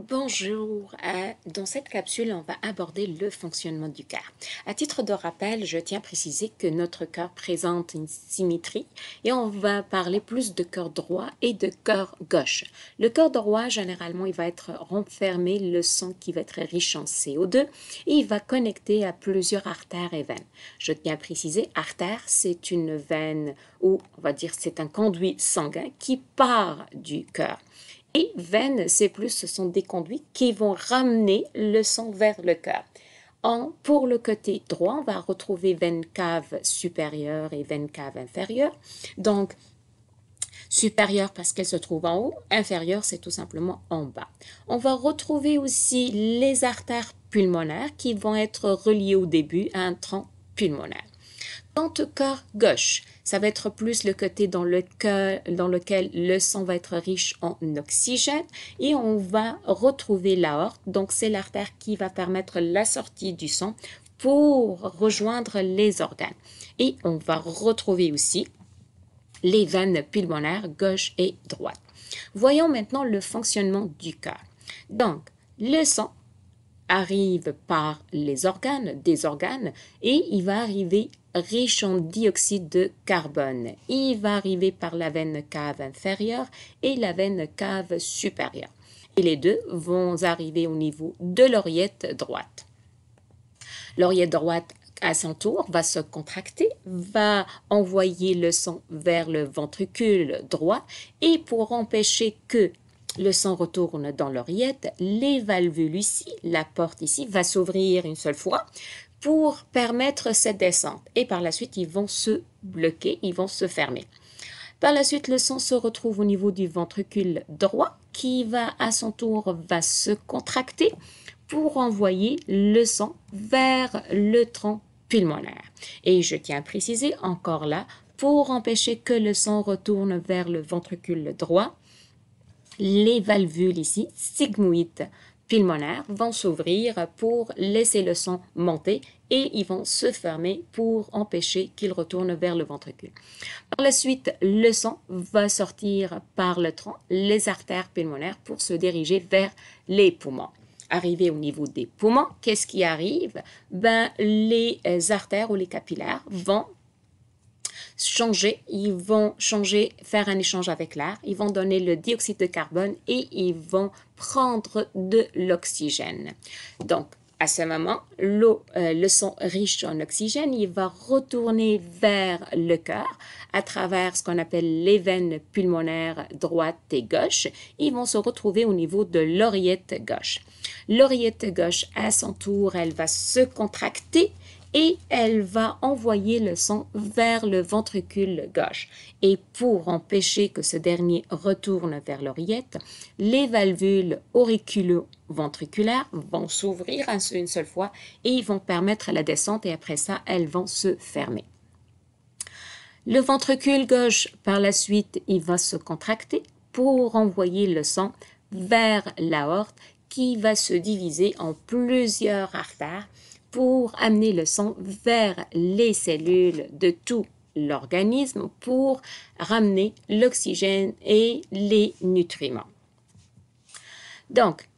Bonjour, dans cette capsule, on va aborder le fonctionnement du cœur. À titre de rappel, je tiens à préciser que notre cœur présente une symétrie et on va parler plus de cœur droit et de cœur gauche. Le cœur droit, généralement, il va être renfermé le sang qui va être riche en CO2 et il va connecter à plusieurs artères et veines. Je tiens à préciser, artère, c'est une veine ou on va dire c'est un conduit sanguin qui part du cœur. Et veines, ce sont des conduits qui vont ramener le sang vers le cœur. Pour le côté droit, on va retrouver veine cave supérieure et veine cave inférieure. Donc, supérieure parce qu'elle se trouve en haut, inférieure, c'est tout simplement en bas. On va retrouver aussi les artères pulmonaires qui vont être reliées au début à un tronc pulmonaire. Quant au cœur gauche, ça va être plus le côté dans lequel le sang va être riche en oxygène et on va retrouver l'aorte. Donc, c'est l'artère qui va permettre la sortie du sang pour rejoindre les organes. Et on va retrouver aussi les veines pulmonaires gauche et droite. Voyons maintenant le fonctionnement du cœur. Donc, le sang arrive par les organes, des organes, et il va arriver riche en dioxyde de carbone. Il va arriver par la veine cave inférieure et la veine cave supérieure. Et les deux vont arriver au niveau de l'oreillette droite. L'oreillette droite, à son tour, va se contracter, va envoyer le sang vers le ventricule droit et pour empêcher que le sang retourne dans l'oreillette, les valvules ici, la porte ici, va s'ouvrir une seule fois pour permettre cette descente. Et par la suite, ils vont se bloquer, ils vont se fermer. Par la suite, le sang se retrouve au niveau du ventricule droit qui va à son tour se contracter pour envoyer le sang vers le tronc pulmonaire. Et je tiens à préciser encore là, pour empêcher que le sang retourne vers le ventricule droit, les valvules ici, sigmoïdes pulmonaires, vont s'ouvrir pour laisser le sang monter et ils vont se fermer pour empêcher qu'il retourne vers le ventricule. Par la suite, le sang va sortir par le tronc, les artères pulmonaires pour se diriger vers les poumons. Arrivé au niveau des poumons, qu'est-ce qui arrive? Les artères ou les capillaires vont changer, faire un échange avec l'air, ils vont donner le dioxyde de carbone et ils vont prendre de l'oxygène. Donc, à ce moment, le sang riche en oxygène, il va retourner vers le cœur à travers ce qu'on appelle les veines pulmonaires droite et gauche. Ils vont se retrouver au niveau de l'oreillette gauche. L'oreillette gauche, à son tour, elle va se contracter et elle va envoyer le sang vers le ventricule gauche. Et pour empêcher que ce dernier retourne vers l'oreillette, les valvules auriculo-ventriculaires vont s'ouvrir une seule fois et ils vont permettre la descente et après ça, elles vont se fermer. Le ventricule gauche, par la suite, il va se contracter pour envoyer le sang vers l'aorte qui va se diviser en plusieurs artères pour amener le sang vers les cellules de tout l'organisme pour ramener l'oxygène et les nutriments. Donc,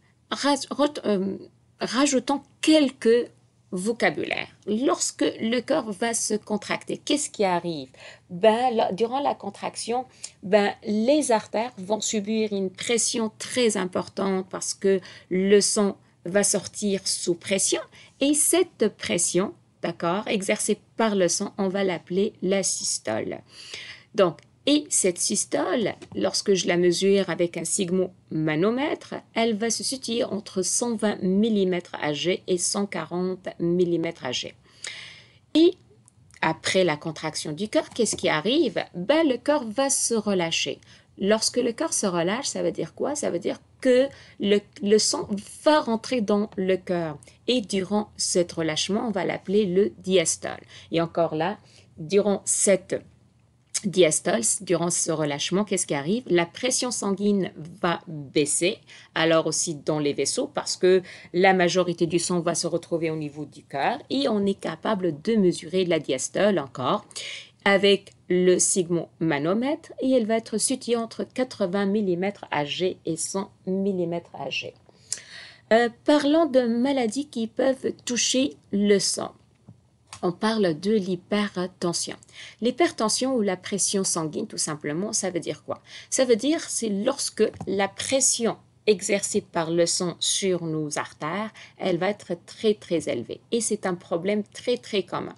rajoutons quelques vocabulaires. Lorsque le cœur va se contracter, qu'est-ce qui arrive? Durant la contraction, les artères vont subir une pression très importante parce que le sang va sortir sous pression et cette pression, d'accord, exercée par le sang, on va l'appeler la systole. Donc, et cette systole, lorsque je la mesure avec un sigmomanomètre, elle va se situer entre 120 mm Hg et 140 mm Hg. Et après la contraction du cœur, qu'est-ce qui arrive? Le cœur va se relâcher. Lorsque le cœur se relâche, ça veut dire quoi? Ça veut dire que le sang va rentrer dans le cœur. Et durant ce relâchement, on va l'appeler le diastole. Et encore là, durant cette diastole, durant ce relâchement, qu'est-ce qui arrive? La pression sanguine va baisser, alors aussi dans les vaisseaux, parce que la majorité du sang va se retrouver au niveau du cœur et on est capable de mesurer la diastole encore avec le sigmomanomètre et elle va être située entre 80 mm Hg et 100 mm Hg. Parlons de maladies qui peuvent toucher le sang. On parle de l'hypertension. L'hypertension ou la pression sanguine, tout simplement, ça veut dire quoi? Ça veut dire c'est lorsque la pression exercée par le sang sur nos artères, elle va être très très élevée. Et c'est un problème très très commun.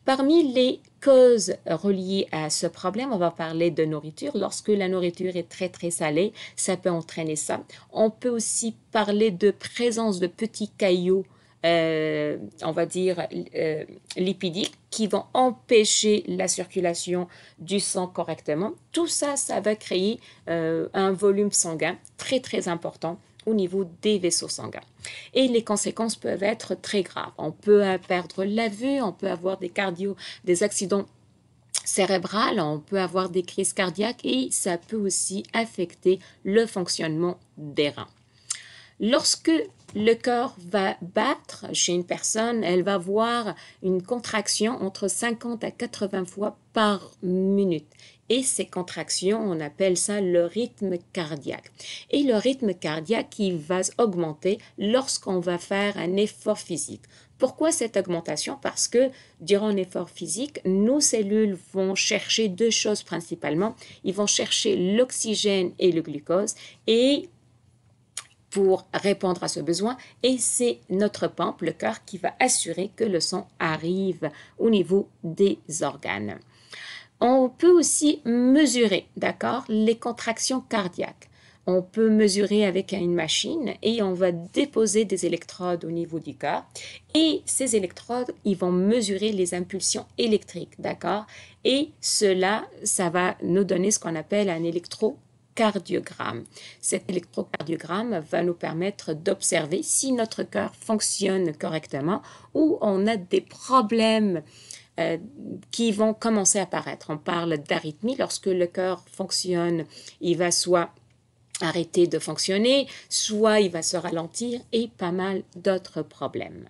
Parmi les causes reliées à ce problème, on va parler de nourriture. Lorsque la nourriture est très très salée, ça peut entraîner ça. On peut aussi parler de présence de petits cailloux, on va dire lipidiques, qui vont empêcher la circulation du sang correctement. Tout ça, ça va créer un volume sanguin très très important au niveau des vaisseaux sanguins. Et les conséquences peuvent être très graves. On peut perdre la vue, on peut avoir des accidents cérébraux, on peut avoir des crises cardiaques et ça peut aussi affecter le fonctionnement des reins. Lorsque le cœur va battre chez une personne, elle va avoir une contraction entre 50 à 80 fois par minute. Et ces contractions, on appelle ça le rythme cardiaque. Et le rythme cardiaque, il va augmenter lorsqu'on va faire un effort physique. Pourquoi cette augmentation? Parce que durant un effort physique, nos cellules vont chercher deux choses principalement. Ils vont chercher l'oxygène et le glucose et pour répondre à ce besoin, et c'est notre pompe, le cœur, qui va assurer que le sang arrive au niveau des organes. On peut aussi mesurer, d'accord, les contractions cardiaques. On peut mesurer avec une machine et on va déposer des électrodes au niveau du cœur. Et ces électrodes, ils vont mesurer les impulsions électriques, d'accord? Et cela, ça va nous donner ce qu'on appelle un électrocardiogramme. Cet électrocardiogramme va nous permettre d'observer si notre cœur fonctionne correctement ou on a des problèmes qui vont commencer à apparaître. On parle d'arythmie. Lorsque le cœur fonctionne, il va soit arrêter de fonctionner, soit il va se ralentir et pas mal d'autres problèmes.